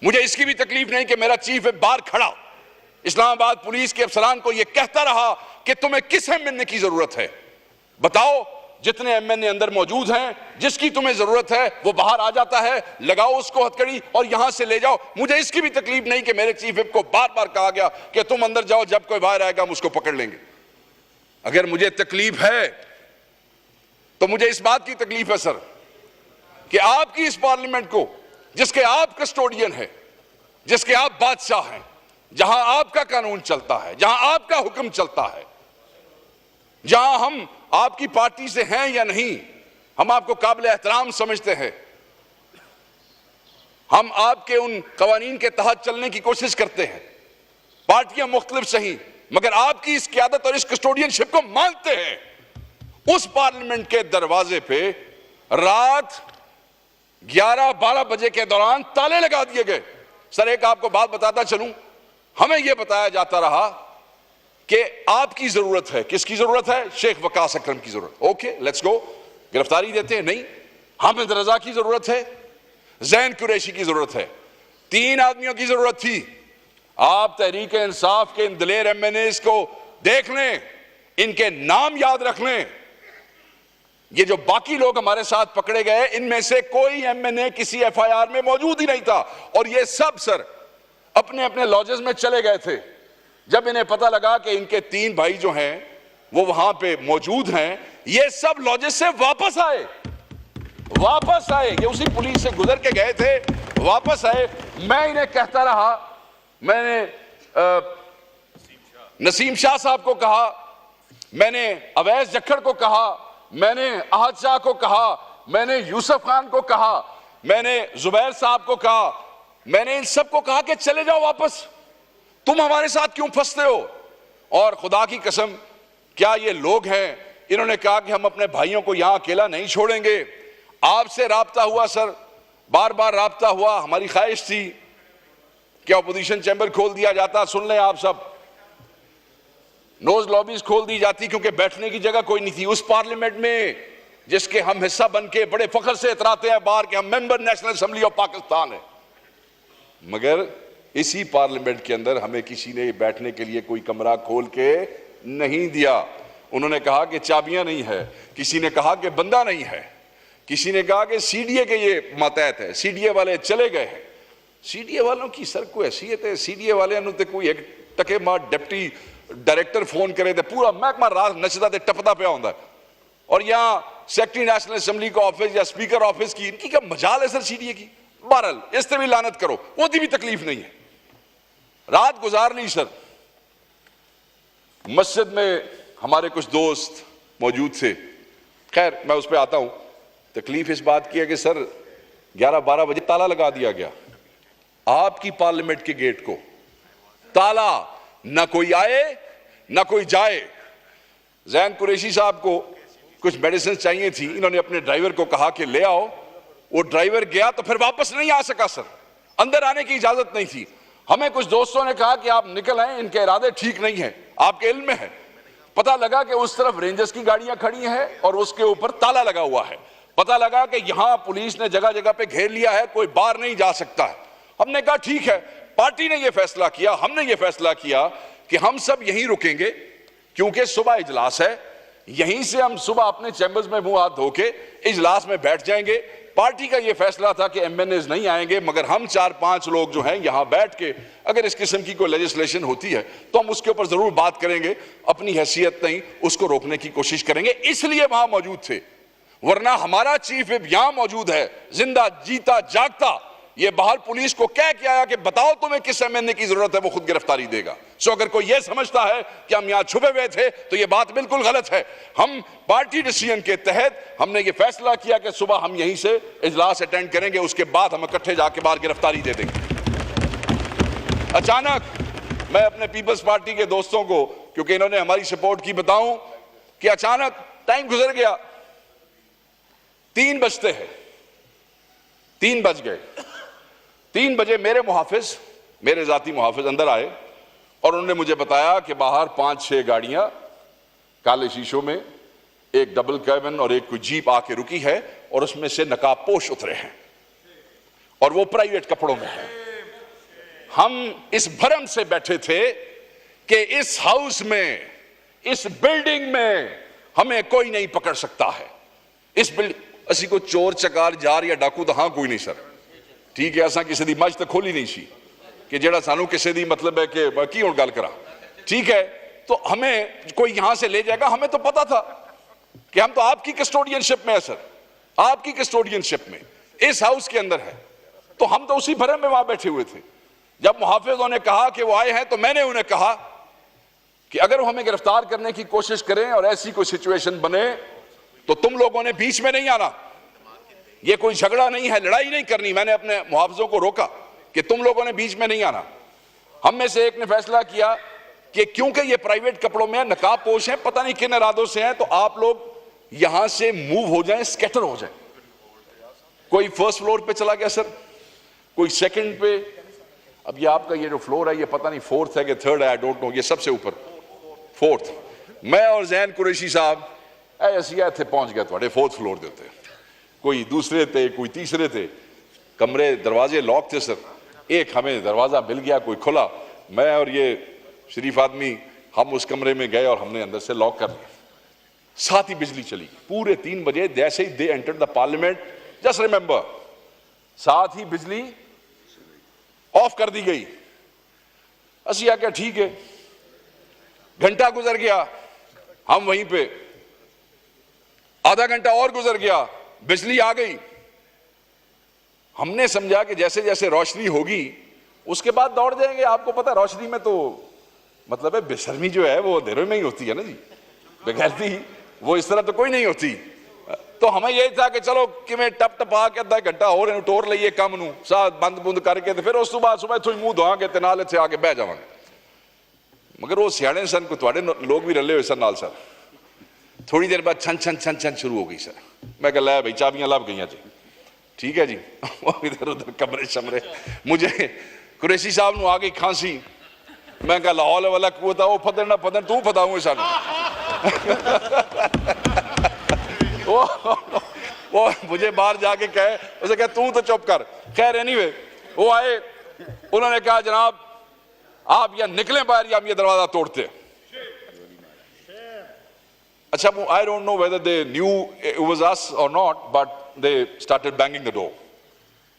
مجھے اس کی بھی تکلیف نہیں کہ میرا چیف وپ باہر کھڑا اسلام آباد پولیس کے افسران کو یہ کہتا رہا کہ تمہیں کس ایم این اے کی ضرورت ہے، بتاؤ جتنے ایم این اے اندر موجود ہیں جس کی تمہیں ضرورت ہے وہ باہر آ جاتا ہے، لگاؤ اس کو ہتھکڑی اور یہاں سے لے جاؤ۔ مجھے اس کی بھی تکلیف نہیں کہ میرے چیف وپ کو بار بار کہا گیا کہ تم اندر جاؤ، جب کوئی باہر آئے گا ہم اس کو پکڑ لیں گے۔ اگر مجھے تکلیف ہے تو مجھے اس بات کی تکلیف ہے سر کہ آپ کی اس پارلیمنٹ کو، جس کے آپ کسٹوڈین ہیں، جس کے آپ بادشاہ ہیں، جہاں آپ کا قانون چلتا ہے، جہاں آپ کا حکم چلتا ہے، جہاں ہم آپ کی پارٹی سے ہیں یا نہیں، ہم آپ کو قابل احترام سمجھتے ہیں، ہم آپ کے ان قوانین کے تحت چلنے کی کوشش کرتے ہیں، پارٹیاں مختلف صحیح مگر آپ کی اس قیادت اور اس کسٹوڈین شپ کو مانتے ہیں۔ اس پارلیمنٹ کے دروازے پہ رات 11-12 بجے کے دوران تالے لگا دیے گئے۔ سر ایک آپ کو بات بتاتا چلوں، ہمیں یہ بتایا جاتا رہا کہ آپ کی ضرورت ہے، کس کی ضرورت ہے؟ شیخ وقاص اکرم کی ضرورت۔ اوکے لیٹس گو، گرفتاری دیتے ہیں؟ نہیں، حامد رضا کی ضرورت ہے، زین قریشی کی ضرورت ہے، 3 آدمیوں کی ضرورت تھی۔ آپ تحریک انصاف کے ان دلیر ایم این ایز کو دیکھ لیں، ان کے نام یاد رکھ لیں۔ یہ جو باقی لوگ ہمارے ساتھ پکڑے گئے ان میں سے کوئی ایم این اے کسی ایف آئی آر میں موجود ہی نہیں تھا، اور یہ سب سر اپنے اپنے لاجز میں چلے گئے تھے۔ جب انہیں پتہ لگا کہ ان کے 3 بھائی جو ہیں وہ وہاں پہ موجود ہیں، یہ سب لاجز سے واپس آئے، یہ اسی پولیس سے گزر کے گئے تھے، واپس آئے۔ میں انہیں کہتا رہا، میں نے نسیم شاہ صاحب کو کہا، میں نے اویس جکھڑ کو کہا، میں نے احد شاہ کو کہا، میں نے یوسف خان کو کہا، میں نے زبیر صاحب کو کہا، میں نے ان سب کو کہا کہ چلے جاؤ واپس، تم ہمارے ساتھ کیوں پھنستے ہو؟ اور خدا کی قسم کیا یہ لوگ ہیں، انہوں نے کہا کہ ہم اپنے بھائیوں کو یہاں اکیلا نہیں چھوڑیں گے۔ آپ سے رابطہ ہوا سر، بار بار رابطہ ہوا، ہماری خواہش تھی کہ اپوزیشن چیمبر کھول دیا جاتا، سن لیں آپ سب، نوز لابیز کھول دی جاتی، کیونکہ بیٹھنے کی جگہ کوئی نہیں تھی اس پارلیمنٹ میں جس کے ہم حصہ بن کے بڑے فخر سے اتراتے ہیں باہر کہ ہم ممبر نیشنل اسمبلی آف پاکستان ہیں۔ مگر اسی پارلیمنٹ کے اندر ہمیں کسی نے بیٹھنے کے لیے کوئی کمرہ کھول کے نہیں دیا۔ انہوں نے کہا کہ چابیاں نہیں ہے، کسی نے کہا کہ بندہ نہیں ہے، کسی نے کہا کہ سی ڈی اے کے یہ ماتحت ہے، سی ڈی اے والے چلے گئے ہیں۔ سی ڈی اے والوں کی سر کوئی حیثیت ہے؟ سی ڈی اے والے انہوں نے کوئی ایک ٹکے مار ڈپٹی ڈائریکٹر فون کرے تھے، پورا محکمہ رات نچدا تے ٹپدا پیا ہوندا ہے، اور یہاں سیکرٹری نیشنل اسمبلی کا آفس یا اسپیکر آفس کی ان کی کیا مجال ہے سر سی ڈی اے کی؟ بہرحال اس سے بھی لعنت کرو، وہ دی بھی تکلیف نہیں ہے۔ رات گزار لی سر، مسجد میں ہمارے کچھ دوست موجود تھے، خیر میں اس پہ آتا ہوں۔ تکلیف اس بات کی ہے کہ سر 11-12 بجے تالا لگا دیا گیا آپ کی پارلیمنٹ کے گیٹ کو، تالا، نہ کوئی آئے نہ کوئی جائے۔ زین قریشی صاحب کو کچھ میڈیسن چاہیے تھی، انہوں نے اپنے ڈرائیور کو کہا کہ لے آؤ، وہ ڈرائیور گیا تو پھر واپس نہیں آ سکا سر، اندر آنے کی اجازت نہیں تھی۔ ہمیں کچھ دوستوں نے کہا کہ آپ نکل آئیں، ان کے ارادے ٹھیک نہیں ہیں، آپ کے علم میں ہے۔ پتہ لگا کہ اس طرف رینجرز کی گاڑیاں کھڑی ہیں اور اس کے اوپر تالا لگا ہوا ہے۔ پتہ لگا کہ یہاں پولیس نے جگہ جگہ پہ گھیر لیا ہے، کوئی باہر نہیں جا سکتا ہے۔ ہم نے کہا ٹھیک ہے، پارٹی نے یہ فیصلہ کیا، ہم نے یہ فیصلہ کیا کہ ہم سب یہیں رکیں گے، کیونکہ صبح اجلاس ہے، یہیں سے ہم صبح اپنے چیمبرز میں منہ ہاتھ دھو کے اجلاس میں بیٹھ جائیں گے۔ پارٹی کا یہ فیصلہ تھا کہ ایم این ایز نہیں آئیں گے، مگر ہم 4-5 لوگ جو ہیں یہاں بیٹھ کے اگر اس قسم کی کوئی لیجسلیشن ہوتی ہے تو ہم اس کے اوپر ضرور بات کریں گے، اپنی حیثیت نہیں اس کو روکنے کی کوشش کریں گے، اس لیے وہاں موجود تھے۔ ورنہ ہمارا چیف وپ یہاں موجود ہے، زندہ جیتا جاگتا، یہ باہر پولیس کو کہہ کے آیا کہ بتاؤ تمہیں کس ایم این اے کی ضرورت ہے، وہ خود گرفتاری دے گا۔ سو اگر کوئی یہ سمجھتا ہے کہ ہم یہاں چھپے ہوئے تھے تو یہ بات بالکل غلط ہے۔ ہم پارٹی ڈیسیژن کے تحت ہم نے یہ فیصلہ کیا کہ صبح ہم یہیں سے اجلاس اٹینڈ کریں گے، اس کے بعد ہم اکٹھے جا کے باہر گرفتاری دے دیں گے۔ اچانک میں اپنے پیپلز پارٹی کے دوستوں کو، کیونکہ انہوں نے ہماری سپورٹ کی، بتاؤں کہ اچانک ٹائم گزر گیا، 3 بجتے ہیں، 3 بج گئے۔ 3 بجے میرے محافظ، میرے ذاتی محافظ اندر آئے اور انہوں نے مجھے بتایا کہ باہر 5-6 گاڑیاں کالے شیشوں میں، ایک ڈبل کیبن اور ایک کوئی جیپ آ کے رکی ہے، اور اس میں سے نقاب پوش اترے ہیں اور وہ پرائیویٹ کپڑوں میں ہیں۔ ہم اس بھرم سے بیٹھے تھے کہ اس ہاؤس میں، اس بلڈنگ میں ہمیں کوئی نہیں پکڑ سکتا ہے. اس بلڈنگ اسی کو چور چکار جار یا ڈاکو تو ہاں کوئی نہیں سر. ٹھیک ہے, اساں کسی دی مجھ تو کھولی نہیں سی کہ جڑا سانو کسی دی مطلب ہے کہ کی ہوں گل کرا. ٹھیک ہے, تو ہمیں کوئی یہاں سے لے جائے گا, ہمیں تو پتا تھا کہ ہم تو آپ کی کسٹوڈین شپ میں ہے سر, آپ کی کسٹوڈین شپ میں اس ہاؤس کے اندر ہے. تو ہم تو اسی بھرم میں وہاں بیٹھے ہوئے تھے. جب محافظوں نے کہا کہ وہ آئے ہیں تو میں نے انہیں کہا کہ اگر وہ ہمیں گرفتار کرنے کی کوشش کریں اور ایسی کوئی سچویشن بنے تو تم لوگوں نے بیچ میں نہیں آنا. یہ کوئی جھگڑا نہیں ہے, لڑائی نہیں کرنی. میں نے اپنے محافظوں کو روکا کہ تم لوگوں نے بیچ میں نہیں آنا. ہم میں سے ایک نے فیصلہ کیا کہ کیونکہ یہ پرائیویٹ کپڑوں میں نقاب پوش ہیں, پتہ نہیں کن ارادوں سے ہیں, تو آپ لوگ یہاں سے موو ہو جائیں, سکیٹر ہو جائیں. کوئی فرسٹ فلور پہ چلا گیا سر, کوئی سیکنڈ پہ. اب یہ آپ کا یہ جو فلور ہے یہ پتہ نہیں فورتھ ہے کہ تھرڈ ہے, آئی ڈونٹ نو, یہ سب سے اوپر فورتھ. میں اور زین قریشی صاحب ایسی تھے پہنچ گئے تھوڑے فورتھ فلور دیتے, کوئی دوسرے تھے, کوئی تیسرے تھے. کمرے دروازے لاک تھے سر. ایک ہمیں دروازہ مل گیا, کوئی کھلا, میں اور یہ شریف آدمی ہم اس کمرے میں گئے اور ہم نے اندر سے لاک کر لیا. ساتھ ہی بجلی چلی پورے 3 بجے. جیسے ہی دے انٹرڈ دا پارلیمنٹ, جسٹ ریمبر, ساتھ ہی بجلی آف کر دی گئی. اسی آ کے ٹھیک ہے, گھنٹہ گزر گیا, ہم وہیں پہ, آدھا گھنٹہ اور گزر گیا, بجلی آ گئی. ہم نے سمجھا کہ جیسے جیسے روشنی ہوگی اس کے بعد دوڑ جائیں گے. آپ کو پتہ روشنی میں تو مطلب ہے بے شرمی جو ہے وہ اندھیرے میں ہی ہوتی ہے نا جی, بغیرتی وہ اس طرح تو کوئی نہیں ہوتی. تو ہمیں یہی تھا کہ چلو کہ میں ٹپ ٹپ آ کے آدھا گھنٹہ اور ٹور لئیے کم نو ساتھ بند بند کر کے, پھر اس بعد صبح تھوڑی منہ دھوان گے نال اتنے آ کے بہ جاؤں گے. مگر وہ سیانے سن کو تھوڑے لوگ بھی رلے ہوئے سر نال سر. تھوڑی دیر بعد چھن چھن چھن چھن شروع ہو گئی سر. میں کہا لے بھائی چابیاں لب گئی جی. ٹھیک ہے جی, وہ ادھر ادھر کمرے شمرے. مجھے قریشی صاحب نو آ گئی کھانسی. میں کہا لا حول ولا قوت, وہ پھدن نہ پھدن تو پھداؤں گے سانو. وہ مجھے باہر جا کے کہے, اسے کہا تو چپ کر. خیر اینیوے وہ آئے, انہوں نے کہا جناب آپ یا نکلیں باہر یا ہم یہ دروازہ توڑتے. اچھا, I don't know whether they knew it was us or not, but they started banging the door.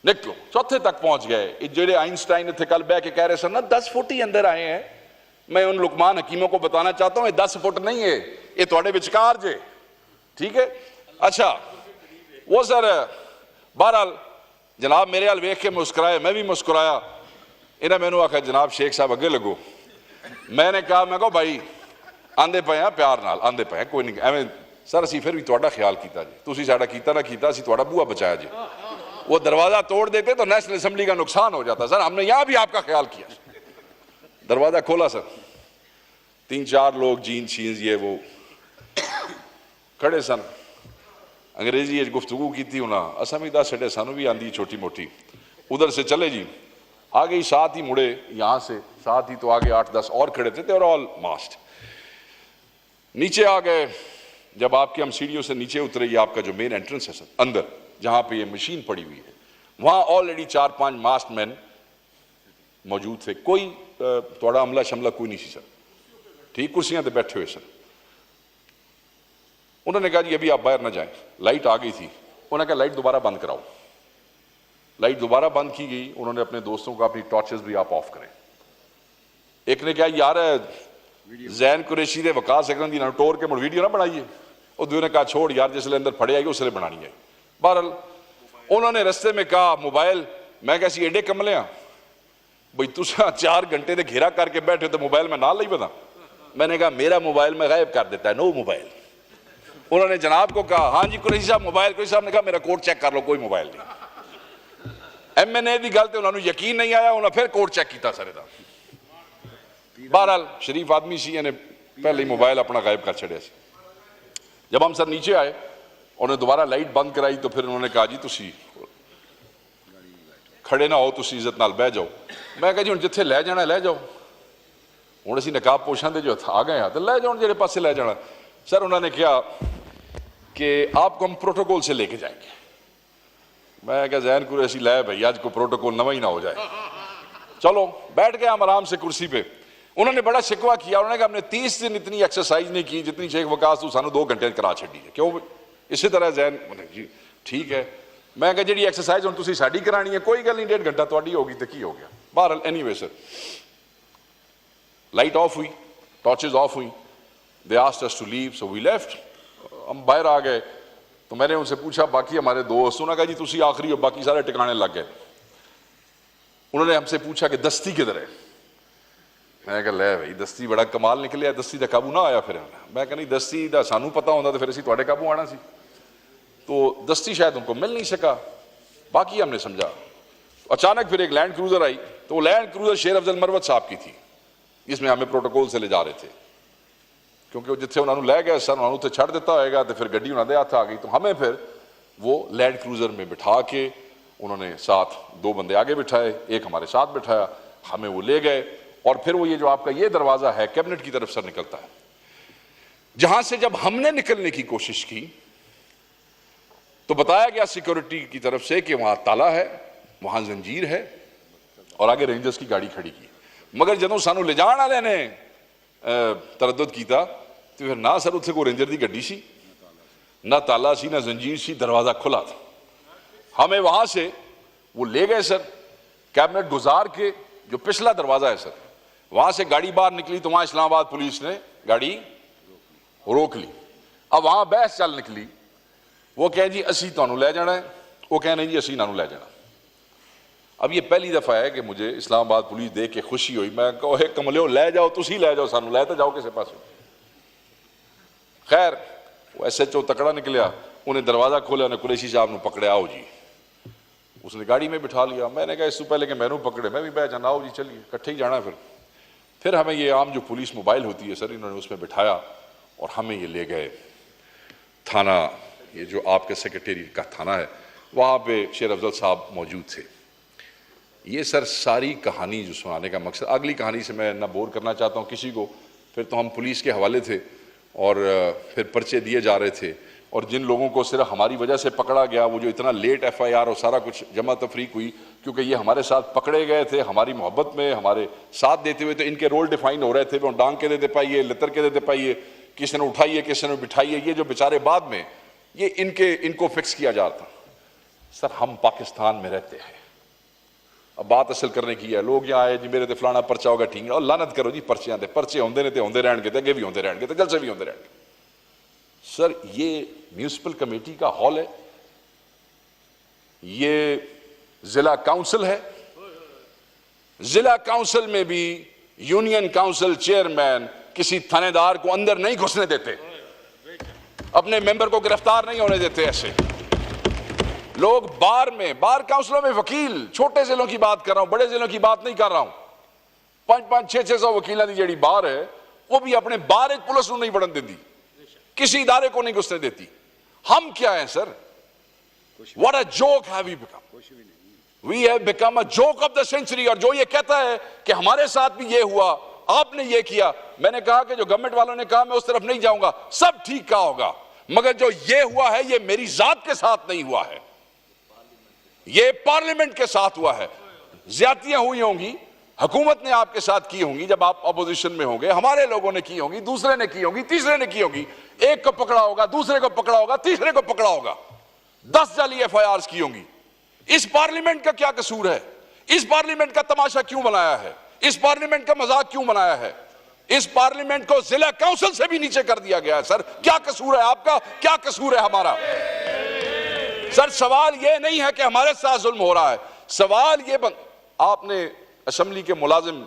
نکلو, چوتھے تک پہنچ گئے. جڑے آئنسٹائن تھے کل بہ کے کہہ رہے سر نا 10 فٹ ہی اندر آئے ہیں. میں ان لقمان حکیموں کو بتانا چاہتا ہوں یہ 10 فٹ نہیں ہے, یہ تھوڑے وچکار جے. ٹھیک ہے, اچھا وہ سر بہرحال جناب میرے حال ویکھ کے مسکرائے, میں بھی مسکرایا. انہیں میں نے آخیا جناب شیخ صاحب اگے لگو. میں نے کہا, میں کہو بھائی آندے پے ہیں پیار نال, آندے پے ہیں کوئی نہیں. ایویں سر اسی پھر بھی تہاڈا خیال کیتا جی, تسی ساڈا کیتا نہ کیتا, اسی تہاڈا بوا بچایا جی. وہ دروازہ توڑ دیتے تو نیشنل اسمبلی کا نقصان ہو جاتا. سر ہم نے یہاں بھی آپ کا خیال کیا. دروازہ کھولا سر, 3-4 لوگ جین شینز یہ وہ کھڑے سن. انگریزی گفتگو کی تھی انہاں, اساں بھی دس چھڑے, سانو بھی آندی چھوٹی موٹی. ادھر سے چلے جی, آگے ہی ساتھ ہی مڑے یہاں سے, ساتھ ہی تو آگے 8-10 اور کھڑے تھے. اور آل ماسٹ نیچے آ گئے. جب آپ کے ہم سیڑھیوں سے نیچے اترے, یہ آپ کا جو مین انٹرنس ہے سر اندر جہاں پہ یہ مشین پڑی ہوئی ہے, وہاں آلریڈی 4-5 ماسٹ مین موجود تھے. کوئی تھوڑا عملہ شملہ کوئی نہیں سی سر. ٹھیک, کرسیاں تے بیٹھے ہوئے سر. انہوں نے کہا جی ابھی آپ باہر نہ جائیں. لائٹ آ گئی تھی, انہوں نے کہا لائٹ دوبارہ بند کراؤ. لائٹ دوبارہ بند کی گئی. انہوں نے اپنے دوستوں کو اپنی ٹارچز بھی آپ آف کریں. ایک نے کہا یار زین قریشی دے وقار سکرن دی نہ ٹور کے مڑ ویڈیو نہ بنائیے. اور دوسرے نے کہا چھوڑ یار, جس لے اندر پھڑے آئی اس لے بنانی ہے. بہرحال انہوں نے رستے میں کہا موبائل. میں کہا سی ایڈے کملے ہیں بھئی تساں 4 گھنٹے دے گھیرا کر کے بیٹھے تو موبائل میں نہ لئی بتا. میں نے کہا میرا موبائل میں غائب کر دیتا ہے, نو موبائل. انہوں نے جناب کو کہا ہاں جی قریشی صاحب موبائل. قریشی صاحب نے کہا میرا کوڈ چیک کر لو, کوئی موبائل نہیں. ایم این اے دی گل تے انہوں نے یقین نہیں آیا, انہوں نے پھر کوڈ چیک کیتا سارے دا. بہرحال شریف آدمی سی, انہیں پہلے ہی موبائل اپنا غائب کر چھڑے سی. جب ہم سر نیچے آئے, انہوں نے دوبارہ لائٹ بند کرائی تو پھر انہوں نے کہا جی تسی کھڑے نہ ہو, تسی عزت نال بہ جاؤ. میں کہا جی ہن جتھے لے جانا لے جاؤ. ہن اسی نقاب پوشاں دے جو آ گئے ہیں تو لے جاؤ جڑے پاسے لے جانا. سر انہوں نے کہا کہ آپ کو ہم پروٹوکول سے لے کے جائیں گے. میں کہا زین قریشی لے بھائی آج کو پروٹوکول نہ ہی نہ ہو جائے. چلو بیٹھ گئے ہم آرام سے کرسی پہ. انہوں نے بڑا شکوہ کیا, انہوں نے کہا ہم نے 30 دن اتنی ایکسرسائز نہیں کی جتنی شیخ وقاص تو سانو 2 گھنٹے کرا چھڈی ہے. کیوں اسی طرح ذہن جی ٹھیک ہے. میں کہا جی ایکسرسائز ہوں تسی ساڈی کرانی ہے, کوئی گل نہیں 1.5 گھنٹہ تہاڈی ہوگی تو کی ہو گیا. بہرحال anyway sir light off ہوئی, ٹارچز آف ہوئی, they asked us to leave so we left. ہم باہر آ گئے تو میں نے ان سے پوچھا باقی ہمارے دوست, انہوں نے کہا جی تسی آخری ہو, باقی سارے ٹکانے لگ گئے. انہوں نے ہم سے پوچھا کہ دستی کدھر ہے. میں نے کہا لے بھائی دستی بڑا کمال نکلیا, دستی دا قابو نہ آیا. پھر میں کہا نہیں دستی دا سانو پتہ ہوندا تو پھر اسی تواڈے قابو آنا سی. تو دستی شاید ان کو مل نہیں سکا, باقی ہم نے سمجھا. اچانک پھر ایک لینڈ کروزر آئی, تو وہ لینڈ کروزر شیر افضل مروت صاحب کی تھی, جس میں ہمیں پروٹوکول سے لے جا رہے تھے, کیونکہ جتنے انہوں نے لے گئے سر انہوں نے چھڑ دیتا ہوئے گا تو پھر گڈی انہوں نے ہاتھ آ گئی. تو ہمیں پھر وہ لینڈ کروزر میں بٹھا کے انہوں نے ساتھ 2 بندے آگے بٹھائے, ایک ہمارے ساتھ بٹھایا, ہمیں وہ لے گئے. اور پھر وہ یہ جو آپ کا یہ دروازہ ہے کیبنٹ کی طرف سے نکلتا ہے, جہاں سے جب ہم نے نکلنے کی کوشش کی تو بتایا گیا سیکورٹی کی طرف سے کہ وہاں تالا ہے, وہاں زنجیر ہے, اور آگے رینجرز کی گاڑی کھڑی کی. مگر جدوں سانو لے جان والے نے تردد کیتا تو پھر نہ سر اتنے کوئی رینجر دی گڈی سی, نہ تالا سی, نہ زنجیر سی, دروازہ کھلا تھا. ہمیں وہاں سے وہ لے گئے سر, کیبنٹ گزار کے جو پچھلا دروازہ ہے سر, وہاں سے گاڑی باہر نکلی تو وہاں اسلام آباد پولیس نے گاڑی روک لی. اب وہاں بحث چل نکلی, وہ کہیں جی اسی تانوں لے جانا ہے, وہ کہیں نہیں جی اسی نانوں لے جانا. اب یہ پہلی دفعہ ہے کہ مجھے اسلام آباد پولیس دیکھ کے خوشی ہوئی. میں کہو ہے کملیو لے جاؤ, تسی لے جاؤ, سانوں لے تو جاؤ کسے پاس. خیر وہ ایس ایچ او تکڑا نکلیا, انہیں دروازہ کھولا, انہیں قریشی صاحب نے پکڑے, آؤ جی. اس نے گاڑی میں بٹھا لیا. میں نے کہا اس سے پہلے کہ میں نے پکڑے میں بھی بیٹھ جانا, آؤ جی چلیے کٹھے ہی جانا. پھر ہمیں یہ عام جو پولیس موبائل ہوتی ہے سر, انہوں نے اس میں بٹھایا اور ہمیں یہ لے گئے تھانہ, یہ جو آپ کے سیکرٹریٹ کا تھانہ ہے, وہاں پہ شیر افضل صاحب موجود تھے. یہ سر ساری کہانی جو سنانے کا مقصد, اگلی کہانی سے میں نہ بور کرنا چاہتا ہوں کسی کو. پھر تو ہم پولیس کے حوالے تھے اور پھر پرچے دیے جا رہے تھے, اور جن لوگوں کو صرف ہماری وجہ سے پکڑا گیا, وہ جو اتنا لیٹ ایف آئی آر اور سارا کچھ جمع تفریق ہوئی, کیونکہ یہ ہمارے ساتھ پکڑے گئے تھے ہماری محبت میں, ہمارے ساتھ دیتے ہوئے, تو ان کے رول ڈیفائن ہو رہے تھے. وہ ڈانگ کے دیتے پائیے, لتر کے دیتے پائیے, کسی نے اٹھائیے, کسی نے بٹھائیے. یہ جو بیچارے بعد میں یہ ان کو فکس کیا جاتا. سر ہم پاکستان میں رہتے ہیں, اب بات اصل کرنے کی ہے. لوگ یہاں آئے جی میرے تے فلانا پرچہ ہوگا, ٹھیک ہے, اور لعنت کرو جی پرچیاں دے, پرچے ہوندے نے تے ہوندے رہن گے, تے اگے بھی ہوندے رہن گے, تے جلسے بھی ہوندے رہن گے. سر یہ میونسپل کمیٹی کا ہال ہے, یہ ضلع کاؤنسل ہے. ضلع کاؤنسل میں بھی یونین کاؤنسل چیئرمین کسی تھانے دار کو اندر نہیں گھسنے دیتے, اپنے ممبر کو گرفتار نہیں ہونے دیتے. ایسے لوگ بار کاؤنسلوں میں وکیل, چھوٹے ضلعوں کی بات کر رہا ہوں, بڑے ضلعوں کی بات نہیں کر رہا ہوں, 500-600 وکیلوں کی جڑی بار ہے, وہ بھی اپنے بار ایک پولیس نہیں بڑھن دیتی, کسی ادارے کو نہیں گھسنے دیتی. ہم کیا ہیں سر؟ What a joke have we become? We have become a joke of the century. اور جو یہ کہتا ہے کہ ہمارے ساتھ بھی یہ ہوا, آپ نے یہ کیا, میں نے کہا کہ جو گورنمنٹ والوں نے کہا میں اس طرف نہیں جاؤں گا, سب ٹھیک کہا ہوگا, مگر جو یہ ہوا ہے یہ میری ذات کے ساتھ نہیں ہوا ہے, یہ پارلیمنٹ کے ساتھ ہوا ہے. زیادتیاں ہوئی ہوں گی, حکومت نے آپ کے ساتھ کی ہوں گی جب آپ اپوزیشن میں ہوں گے, ہمارے لوگوں نے کی ہوں گی, دوسرے نے کی ہوں گی, تیسرے نے کی ہوں گی, ایک کو پکڑا ہوگا, دوسرے کو پکڑا ہوگا, تیسرے کو پکڑا ہوگا, 10 جعلی ایف آئی آرز کی ہوں گی. اس پارلیمنٹ کا کیا قصور ہے؟ اس پارلیمنٹ کا تماشا کیوں بنایا ہے؟ اس پارلیمنٹ کا مذاق کیوں بنایا ہے؟ اس پارلیمنٹ کو ضلع کاؤنسل سے بھی نیچے کر دیا گیا ہے. سر کیا قصور ہے آپ کا, کیا قصور ہے ہمارا؟ سر سوال یہ نہیں ہے کہ ہمارے ساتھ ظلم ہو رہا ہے, سوال یہ آپ نے اسمبلی کے ملازم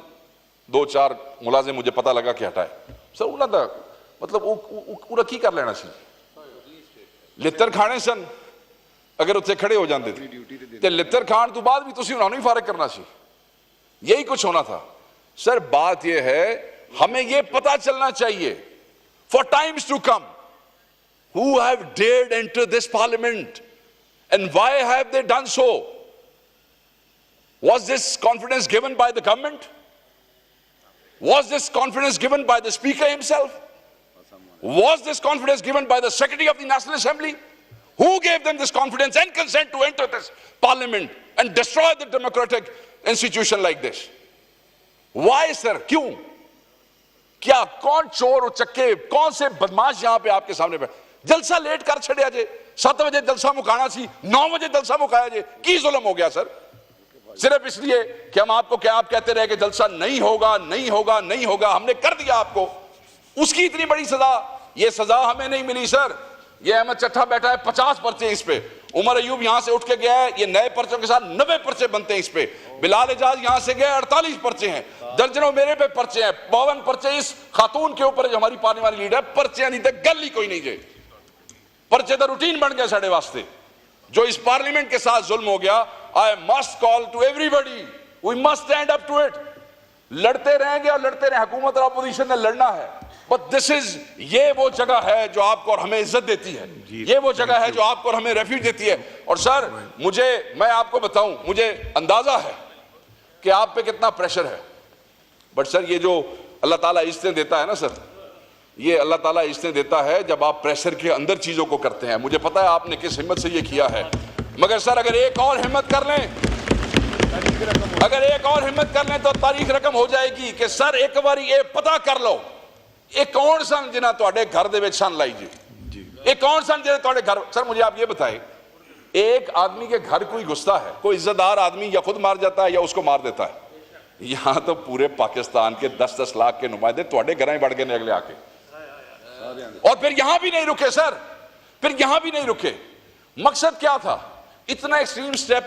2-4 ملازم مجھے پتہ لگا کہ ہٹائے. سر انہوں نے مطلب وہ کی کر لینا سی, لتر کھانے سن اگر اتنے کھڑے ہو جاندے تھے, تے لتر کھان تو بعد بھی تسی انہوں نے فارغ کرنا سی, یہی کچھ ہونا تھا. سر بات یہ ہے ہمیں یہ پتا چلنا چاہیے for times to come who have dared enter this parliament and why have they done so. Was this confidence given by the government? Was this confidence given by the speaker himself? Was this confidence given by the secretary of the National Assembly? Who gave them this confidence and consent to enter this parliament and destroy the democratic institution like this? Why sir? کیوں؟ کیا کون چور چکے کون سے بدماش یہاں پہ آپ کے سامنے بیٹھے؟ جلسہ لیٹ کر چھڑیا جے، 7 بجے جلسہ مکانا سی، 9 بجے جلسہ مکایا جے، کی ظلم ہو گیا سر؟ صرف اس لیے کہ ہم آپ کو کیا آپ کہتے رہے کہ جلسہ نہیں ہوگا نہیں ہوگا نہیں ہوگا، ہم نے کر دیا آپ کو، اس کی اتنی بڑی سزا؟ یہ سزا ہمیں نہیں ملی سر، یہ احمد چٹھا بیٹھا ہے 50 پرچے اس پہ، عمر ایوب یہاں سے اٹھ کے گیا ہے، یہ نئے پرچوں کے ساتھ 90 پرچے بنتے ہیں اس پہ، بلال اعجاز یہاں سے گیا 48 پرچے ہیں، درجنوں میرے پہ پرچے ہیں، 52 پرچے اس خاتون کے اوپر جو ہماری پارلیمانی لیڈر ہے، پرچے نہیں تھے گل ہی کوئی نہیں جائے، پرچے تو روٹین بن گئے ساڑھے واسطے۔ جو اس پارلیمنٹ کے ساتھ ظلم ہو گیا، I must call to everybody, we must stand up to it۔ لڑتے رہیں گے اور لڑتے رہیں، حکومت اور اپوزیشن نے لڑنا ہے، but this is، یہ وہ جگہ ہے جو آپ کو اور ہمیں عزت دیتی ہے، یہ وہ جگہ ہے جو آپ کو اور ہمیں ریفیوج دیتی ہے۔ اور سر میں آپ کو بتاؤں، مجھے اندازہ ہے کہ آپ پہ کتنا پریشر ہے، بٹ سر یہ جو اللہ تعالیٰ عزتیں دیتا ہے نا سر، یہ اللہ تعالیٰ عزتیں دیتا ہے جب آپ پریشر کے اندر چیزوں کو کرتے ہیں۔ مجھے پتا ہے آپ نے کس ہمت سے یہ کیا ہے، مگر سر اگر ایک اور ہمت کر لیں، اگر ایک اور ہمت کر لیں تو تاریخ رقم ہو جائے گی کہ سر ایک باری یہ پتا کر لو ایک کون سن جنہاں تواڈے گھر دے وچ سن لائی جی، ایک کون سن جنہاں تواڈے گھر۔ سر مجھے آپ یہ بتائیں، ایک آدمی کے گھر کوئی گھستا ہے، کوئی عزت دار آدمی یا خود مار جاتا ہے یا اس کو مار دیتا ہے، یہاں تو پورے پاکستان کے 10-10 لاکھ کے نمائندے تواڈے گھراں بڑھ گئے نے اگلے آ کے، اور پھر یہاں بھی نہیں رکے سر، پھر یہاں بھی نہیں رکے۔ مقصد کیا تھا؟ اتنا ایکسٹریم سٹیپ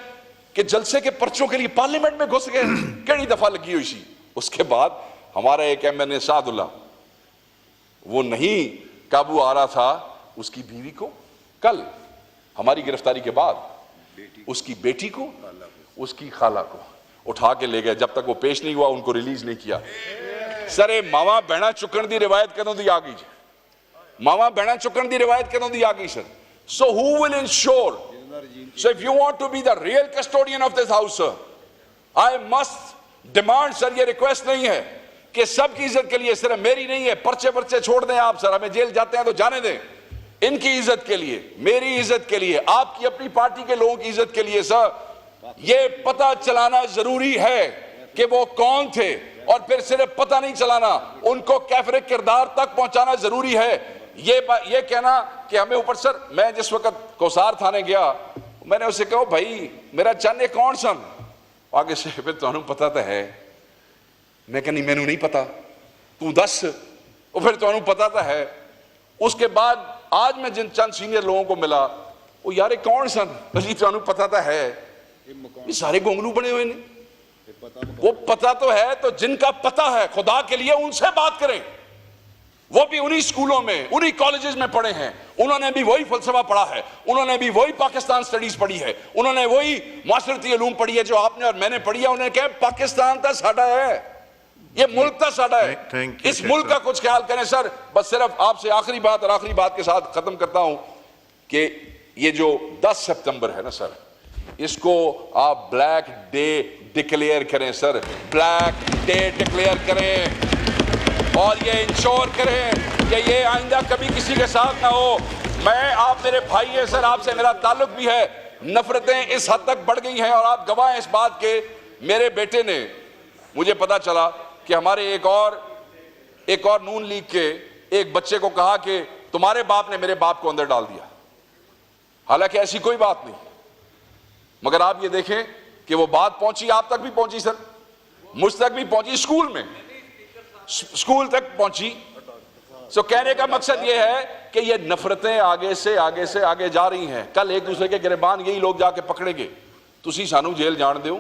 کہ جلسے کے پرچوں کے لیے پارلیمنٹ میں گھس گئے، کئی دفعہ لگی ہوئی سی۔ اس کے بعد ہمارا ایک ایم این اے سعد اللہ، وہ نہیں قابو آ رہا تھا، اس کی بیوی کو کل ہماری گرفتاری کے بعد اس کی بیٹی کو، اس کی خالہ کو اٹھا کے لے گئے، جب تک وہ پیش نہیں ہوا ان کو ریلیز نہیں کیا۔ سر ماما بہنا چکن دی روایت کدوں دی آ گئی جی، ماما بہنا چکن دی روایت کدوں دی آ گئی سر۔ So who will ensure? So if you want to be the real custodian of this house, sir, I must demand, sir, یہ ریکویسٹ نہیں ہے کہ سب کی عزت کے لیے، صرف میری نہیں ہے، پرچے چھوڑ دیں آپ سر، ہمیں جیل جاتے ہیں تو جانے دیں، ان کی عزت کے لیے، میری عزت کے لیے، آپ کی اپنی پارٹی کے لوگوں کی عزت کے لیے سر یہ پتہ چلانا ضروری ہے کہ وہ کون تھے، اور پھر صرف پتہ نہیں چلانا، ان کو کیفر کردار تک پہنچانا ضروری ہے۔ یہ کہنا کہ ہمیں اوپر سر، میں جس وقت کوسار تھانے گیا میں نے اسے کہا بھائی میرا چند ہے کون سن، آگے سے پھر تو انہوں پتا تو ہے، میں کہا نہیں میں نے نہیں پتا، تو دس، اور پھر تو انہوں پتا تو ہے۔ اس کے بعد آج میں جن چند سینئر لوگوں کو ملا، وہ یار کون سن، جی تو انہوں پتا تو ہے، یہ سارے گونگلو بنے ہوئے نہیں، وہ پتا تو ہے، تو جن کا پتا ہے خدا کے لیے ان سے بات کریں، وہ بھی انہی سکولوں میں انہی کالجز میں پڑھے ہیں، انہوں نے بھی وہی فلسفہ پڑھا ہے، انہوں نے بھی وہی پاکستان سٹڈیز پڑھی ہے، انہوں نے وہی معاشرتی علوم پڑھی ہے جو آپ نے اور میں نے پڑھی ہے۔ انہوں نے کہا پاکستان تا ساڈا ہے، یہ ملک تا ساڈا ہے، اس ملک کا کچھ خیال کریں سر۔ بس صرف آپ سے آخری بات، اور آخری بات کے ساتھ ختم کرتا ہوں کہ یہ جو 10 سپتمبر ہے نا سر، اس کو آپ بلیک ڈے ڈکلیئر کریں سر، بلیک ڈے ڈکلیئر کریں، اور یہ انشور کریں کہ یہ آئندہ کبھی کسی کے ساتھ نہ ہو۔ میں، آپ میرے بھائی ہیں سر، آپ سے میرا تعلق بھی ہے، نفرتیں اس حد تک بڑھ گئی ہیں، اور آپ گواہ ہیں اس بات کے۔ میرے بیٹے نے، مجھے پتا چلا کہ ہمارے ایک اور نون لیگ کے ایک بچے کو کہا کہ تمہارے باپ نے میرے باپ کو اندر ڈال دیا، حالانکہ ایسی کوئی بات نہیں، مگر آپ یہ دیکھیں کہ وہ بات پہنچی، آپ تک بھی پہنچی سر، مجھ تک بھی پہنچی، سکول میں، سکول تک پہنچی۔ سو کہنے کا مقصد یہ ہے کہ یہ نفرتیں آگے سے آگے جا رہی ہیں، کل ایک دوسرے کے گریبان یہی لوگ جا کے پکڑیں گے، تسی سانو جیل جان دیو،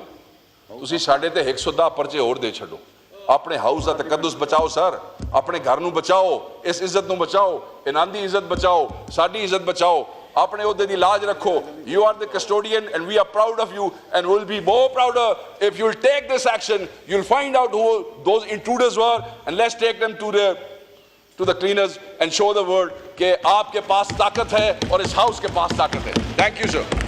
تسی ساڑھے تے 110 پرچے اور دے چھڑو، اپنے ہاؤس دا تقدس بچاؤ سر، اپنے گھر نو بچاؤ، اس عزت نو بچاؤ، انہاں دی عزت بچاؤ، ساڈی عزت بچاؤ، اپنے عہدے دی لاج رکھو۔ You are the custodian and we are proud of you and we'll be more prouder if you'll take this action. You'll find out who those intruders were and let's take them to the cleaners and show the world کہ آپ کے پاس طاقت ہے اور اس house کے پاس طاقت ہے۔ Thank you sir.